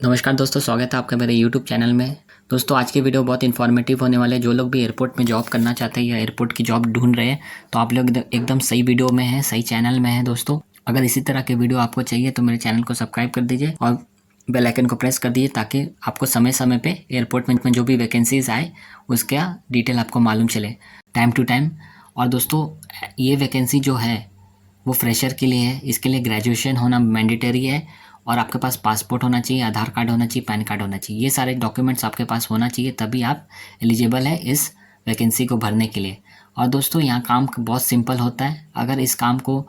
नमस्कार दोस्तों, स्वागत है आपका मेरे यूट्यूब चैनल में। दोस्तों आज की वीडियो बहुत इन्फॉर्मेटिव होने वाले है। जो लोग भी एयरपोर्ट में जॉब करना चाहते हैं या एयरपोर्ट की जॉब ढूंढ रहे हैं तो आप लोग एकदम सही वीडियो में हैं, सही चैनल में हैं। दोस्तों अगर इसी तरह के वीडियो आपको चाहिए तो मेरे चैनल को सब्सक्राइब कर दीजिए और बेल आइकन को प्रेस कर दीजिए ताकि आपको समय समय पे एयरपोर्ट में जो भी वैकेंसीज आए उसका डिटेल आपको मालूम चले टाइम टू टाइम। और दोस्तों ये वैकेंसी जो है वो फ्रेशर के लिए है। इसके लिए ग्रेजुएशन होना मैंडेटरी है और आपके पास पासपोर्ट होना चाहिए, आधार कार्ड होना चाहिए, पैन कार्ड होना चाहिए। ये सारे डॉक्यूमेंट्स आपके पास होना चाहिए, तभी आप एलिजिबल है इस वैकेंसी को भरने के लिए। और दोस्तों यहाँ काम बहुत सिंपल होता है। अगर इस काम को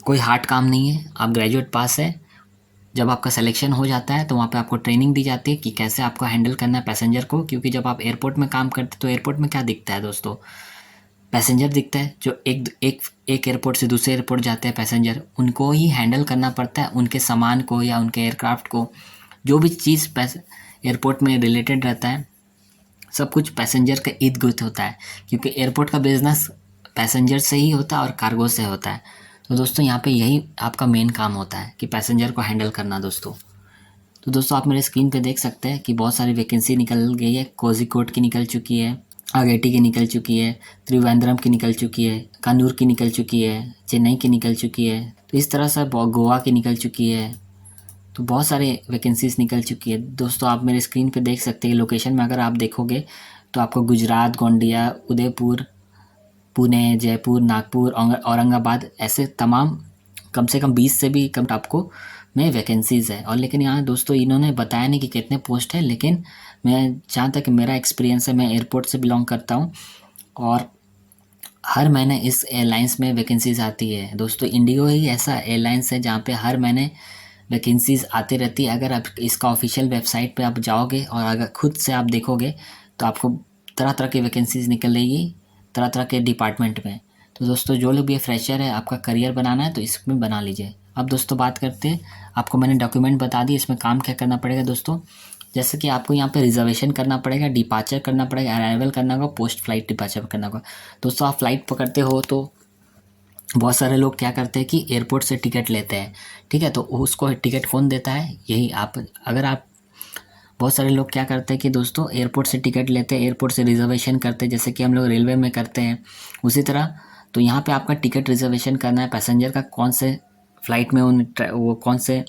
कोई हार्ड काम नहीं है, आप ग्रेजुएट पास है, जब आपका सिलेक्शन हो जाता है तो वहाँ पे आपको ट्रेनिंग दी जाती है कि कैसे आपको हैंडल करना है पैसेंजर को। क्योंकि जब आप एयरपोर्ट में काम करते तो एयरपोर्ट में क्या दिखता है दोस्तों, पैसेंजर दिखता है। जो एक एयरपोर्ट से दूसरे एयरपोर्ट जाते हैं पैसेंजर, उनको ही हैंडल करना पड़ता है, उनके सामान को या उनके एयरक्राफ्ट को, जो भी चीज़ एयरपोर्ट में रिलेटेड रहता है सब कुछ पैसेंजर के इर्द गिर्द होता है। क्योंकि एयरपोर्ट का बिजनेस पैसेंजर से ही होता है और कार्गो से होता है। तो दोस्तों यहाँ पे यही आपका मेन काम होता है कि पैसेंजर को हैंडल करना। दोस्तों आप मेरे स्क्रीन पे देख सकते हैं कि बहुत सारी वैकेंसी निकल गई है। कोझिकोड की निकल चुकी है, आईआईटी की निकल चुकी है, त्रिवेंद्रम की निकल चुकी है, कन्नूर की निकल चुकी है, चेन्नई की निकल चुकी है। तो इस तरह से गोवा की निकल चुकी है। तो बहुत सारे वैकेंसीज निकल चुकी है। दोस्तों आप मेरे स्क्रीन पे देख सकते हैं लोकेशन में, अगर आप देखोगे तो आपको गुजरात, गोंडिया, उदयपुर, पुणे, जयपुर, नागपुर, औरंगाबाद, ऐसे तमाम कम से कम 20 से भी कम आपको में वैकेंसीज़ है। और लेकिन यहाँ दोस्तों इन्होंने बताया नहीं कि कितने पोस्ट है। लेकिन मैं जहाँ तक मेरा एक्सपीरियंस है, मैं एयरपोर्ट से बिलोंग करता हूँ और हर महीने इस एयरलाइंस में वैकेंसीज़ आती है। दोस्तों इंडिगो ही ऐसा एयरलाइंस है जहाँ पे हर महीने वैकेंसीज़ आती रहती है। अगर आप इसका ऑफिशियल वेबसाइट पे आप जाओगे और अगर खुद से आप देखोगे तो आपको तरह तरह की वैकेंसीज़ निकलेगी, तरह तरह के डिपार्टमेंट में। तो दोस्तों जो लोग ये फ्रेशर है, आपका करियर बनाना है तो इसमें बना लीजिए। अब दोस्तों बात करते हैं, आपको मैंने डॉक्यूमेंट बता दी, इसमें काम क्या करना पड़ेगा दोस्तों। जैसे कि आपको यहाँ पे रिजर्वेशन करना पड़ेगा, डिपार्चर करना पड़ेगा, अराइवल करना होगा, पोस्ट फ्लाइट डिपार्चर करना होगा। दोस्तों आप फ्लाइट पकड़ते हो तो बहुत सारे लोग क्या करते हैं कि एयरपोर्ट से टिकट लेते हैं, ठीक है। तो उसको टिकट कौन देता है, यही आप। अगर आप बहुत सारे लोग क्या करते हैं कि दोस्तों एयरपोर्ट से टिकट लेते हैं, एयरपोर्ट से रिजर्वेशन करते हैं, जैसे कि हम लोग रेलवे में करते हैं उसी तरह। तो यहाँ पे आपका टिकट रिजर्वेशन करना है पैसेंजर का, कौन से फ़्लाइट में वो कौन से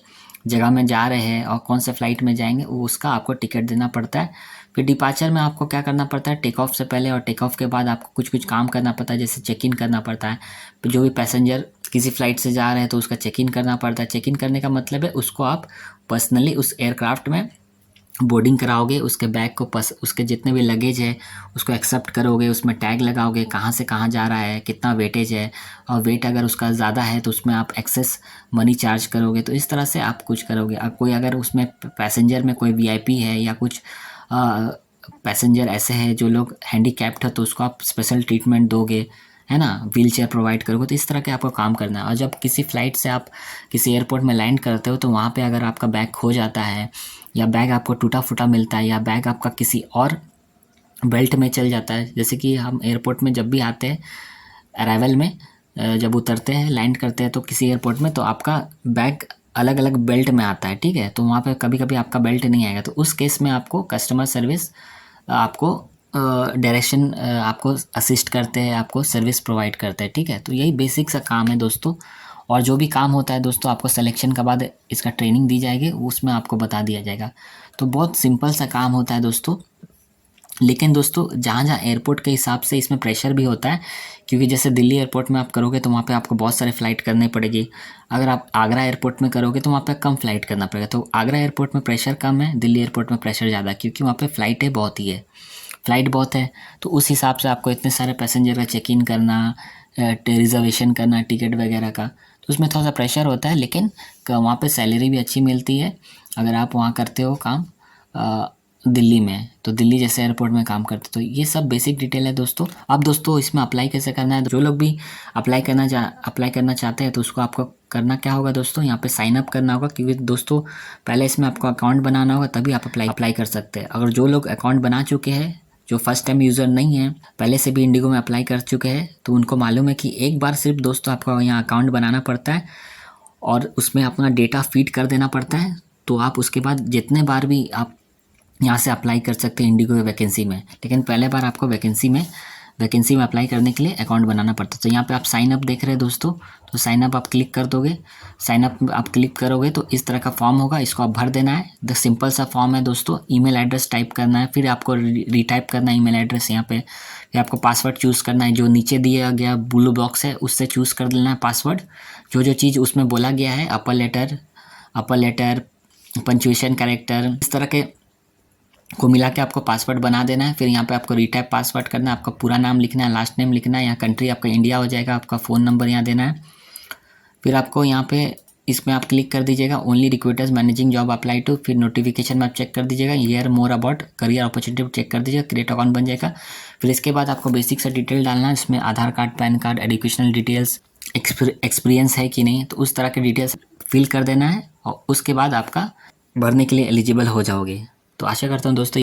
जगह में जा रहे हैं और कौन से फ़्लाइट में जाएंगे, वो उसका आपको टिकट देना पड़ता है। फिर डिपार्चर में आपको क्या करना पड़ता है, टेक ऑफ से पहले और टेक ऑफ के बाद आपको कुछ कुछ काम करना पड़ता है, जैसे चेक इन करना पड़ता है। फिर जो भी पैसेंजर किसी फ़्लाइट से जा रहे हैं तो उसका चेक इन करना पड़ता है। चेक इन करने का मतलब है उसको आप पर्सनली उस एयरक्राफ्ट में बोर्डिंग कराओगे, उसके बैग को उसके जितने भी लगेज है उसको एक्सेप्ट करोगे, उसमें टैग लगाओगे कहाँ से कहाँ जा रहा है, कितना वेटेज है, और वेट अगर उसका ज़्यादा है तो उसमें आप एक्सेस मनी चार्ज करोगे। तो इस तरह से आप कुछ करोगे। अब कोई अगर उसमें पैसेंजर में कोई वीआईपी है या कुछ पैसेंजर ऐसे हैं जो लोग हैंडीकैप्ड है तो उसको आप स्पेशल ट्रीटमेंट दोगे, है ना, व्हील चेयर प्रोवाइड करोगे। तो इस तरह के आपको काम करना है। और जब किसी फ़्लाइट से आप किसी एयरपोर्ट में लैंड करते हो तो वहाँ पे अगर आपका बैग खो जाता है या बैग आपको टूटा फूटा मिलता है या बैग आपका किसी और बेल्ट में चल जाता है, जैसे कि हम एयरपोर्ट में जब भी आते हैं अराइवल में, जब उतरते हैं लैंड करते हैं तो किसी एयरपोर्ट में, तो आपका बैग अलग अलग बेल्ट में आता है, ठीक है। तो वहाँ पे कभी कभी आपका बेल्ट नहीं आएगा, तो उस केस में आपको कस्टमर सर्विस आपको डायरेक्शन आपको असिस्ट करते हैं, आपको सर्विस प्रोवाइड करते हैं, ठीक है। तो यही बेसिक सा काम है दोस्तों। और जो भी काम होता है दोस्तों आपको सिलेक्शन के बाद इसका ट्रेनिंग दी जाएगी, उसमें आपको बता दिया जाएगा। तो बहुत सिंपल सा काम होता है दोस्तों। लेकिन दोस्तों जहाँ जहाँ एयरपोर्ट के हिसाब से इसमें प्रेशर भी होता है, क्योंकि जैसे दिल्ली एयरपोर्ट में आप करोगे तो वहाँ पे आपको बहुत सारे फ़्लाइट करने पड़ेगी। अगर आप आगरा एयरपोर्ट में करोगे तो वहाँ पे कम फ़्लाइट करना पड़ेगा। तो आगरा एयरपोर्ट में प्रेशर कम है, दिल्ली एयरपोर्ट में प्रेशर ज़्यादा है, क्योंकि वहाँ पे फ़्लाइटें बहुत ही है, फ़्लाइट बहुत है। तो उस हिसाब से आपको इतने सारे पैसेंजर का चेक इन करना, रिजर्वेशन करना टिकट वगैरह का, तो उसमें थोड़ा सा प्रेशर होता है। लेकिन वहाँ पे सैलरी भी अच्छी मिलती है अगर आप वहाँ करते हो काम दिल्ली में, तो दिल्ली जैसे एयरपोर्ट में काम करते। तो ये सब बेसिक डिटेल है दोस्तों। अब दोस्तों इसमें अप्लाई कैसे करना है, जो लोग भी अप्लाई करना चाहते हैं तो उसको आपको करना क्या होगा दोस्तों, यहाँ पे साइन अप करना होगा। क्योंकि दोस्तों पहले इसमें आपको अकाउंट बनाना होगा, तभी आप अप्लाई कर सकते हैं। अगर जो लोग अकाउंट बना चुके हैं, जो फर्स्ट टाइम यूज़र नहीं है, पहले से भी इंडिगो में अप्लाई कर चुके हैं, तो उनको मालूम है कि एक बार सिर्फ दोस्तों आपको यहाँ अकाउंट बनाना पड़ता है और उसमें अपना डेटा फीड कर देना पड़ता है। तो आप उसके बाद जितने बार भी आप यहाँ से अप्लाई कर सकते हैं इंडिगो वैकेंसी में, लेकिन पहले बार आपको वैकेंसी में अप्लाई करने के लिए अकाउंट बनाना पड़ता है। तो यहाँ पे आप साइन अप देख रहे हैं दोस्तों, तो साइन अप आप क्लिक कर दोगे। साइन अप आप क्लिक करोगे तो इस तरह का फॉर्म होगा, इसको आप भर देना है। द सिंपल सा फॉर्म है दोस्तों। ईमेल एड्रेस टाइप करना है, फिर आपको रीटाइप करना है ईमेल एड्रेस यहाँ पे। फिर आपको पासवर्ड चूज़ करना है, जो नीचे दिया गया ब्लू बॉक्स है उससे चूज़ कर लेना है पासवर्ड। जो चीज़ उसमें बोला गया है, अपर लेटर पंक्चुएशन कैरेक्टर, इस तरह के को मिला के आपको पासवर्ड बना देना है। फिर यहाँ पे आपको रीटाइप पासवर्ड करना है, आपका पूरा नाम लिखना है, लास्ट नेम लिखना है, यहाँ कंट्री आपका इंडिया हो जाएगा, आपका फ़ोन नंबर यहाँ देना है। फिर आपको यहाँ पे इसमें आप क्लिक कर दीजिएगा only recruiters managing job apply to, फिर नोटिफिकेशन में आप चेक कर दीजिएगा, hear more about career opportunity check कर दीजिएगा, क्रिएट अकाउंट बन जाएगा। फिर इसके बाद आपको बेसिक सा डिटेल डालना है, इसमें Aadhaar card, PAN card, educational details, experience है कि नहीं, तो उस तरह के डिटेल्स फिल कर देना है और उसके बाद आपका भरने के लिए एलिजिबल हो जाओगे। तो आशा करता हूँ दोस्तों